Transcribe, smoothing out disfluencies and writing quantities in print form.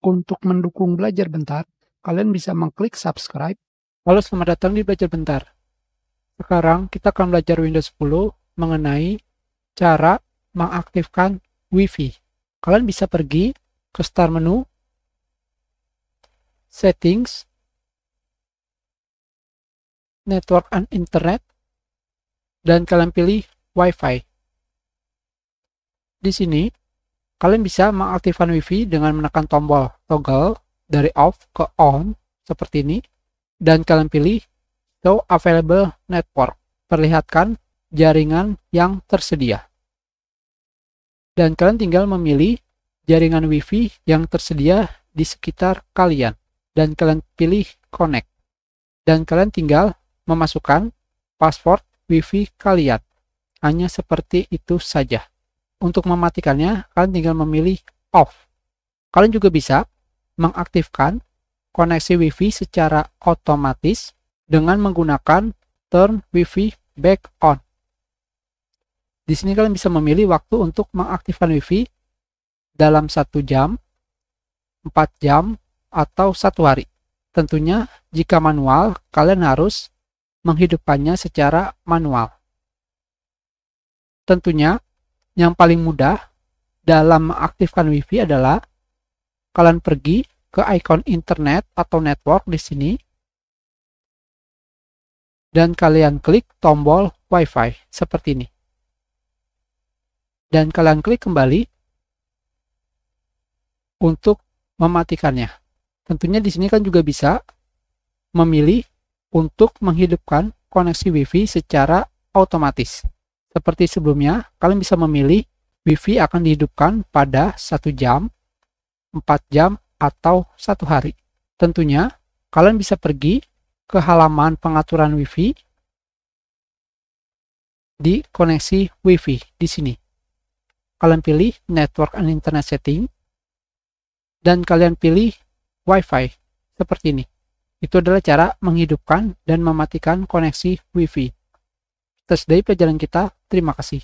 Untuk mendukung Belajar Bentar, kalian bisa mengklik subscribe. Halo, selamat datang di Belajar Bentar. Sekarang kita akan belajar Windows 10 mengenai cara mengaktifkan Wi-Fi. Kalian bisa pergi ke Start menu, Settings, Network and Internet, dan kalian pilih Wi-Fi. Di sini, kalian bisa mengaktifkan Wi-Fi dengan menekan tombol toggle dari off ke on seperti ini, dan kalian pilih Show Available Network, perlihatkan jaringan yang tersedia. Dan kalian tinggal memilih jaringan Wi-Fi yang tersedia di sekitar kalian, dan kalian pilih Connect. Dan kalian tinggal memasukkan password Wi-Fi kalian. Hanya seperti itu saja. Untuk mematikannya, kalian tinggal memilih off. Kalian juga bisa mengaktifkan koneksi Wi-Fi secara otomatis dengan menggunakan Turn Wi-Fi Back On. Di sini kalian bisa memilih waktu untuk mengaktifkan Wi-Fi dalam 1 jam, 4 jam, atau 1 hari. Tentunya jika manual, kalian harus menghidupkannya secara manual. Tentunya yang paling mudah dalam mengaktifkan Wi-Fi adalah kalian pergi ke ikon internet atau network di sini dan kalian klik tombol Wi-Fi seperti ini. Dan kalian klik kembali untuk mematikannya. Tentunya di sini kan juga bisa memilih untuk menghidupkan koneksi Wi-Fi secara otomatis. Seperti sebelumnya, kalian bisa memilih Wi-Fi akan dihidupkan pada 1 jam, 4 jam, atau 1 hari. Tentunya, kalian bisa pergi ke halaman pengaturan Wi-Fi di koneksi Wi-Fi di sini. Kalian pilih Network and Internet Setting, dan kalian pilih Wi-Fi seperti ini. Itu adalah cara menghidupkan dan mematikan koneksi Wi-Fi. Selesai pelajaran kita. Terima kasih.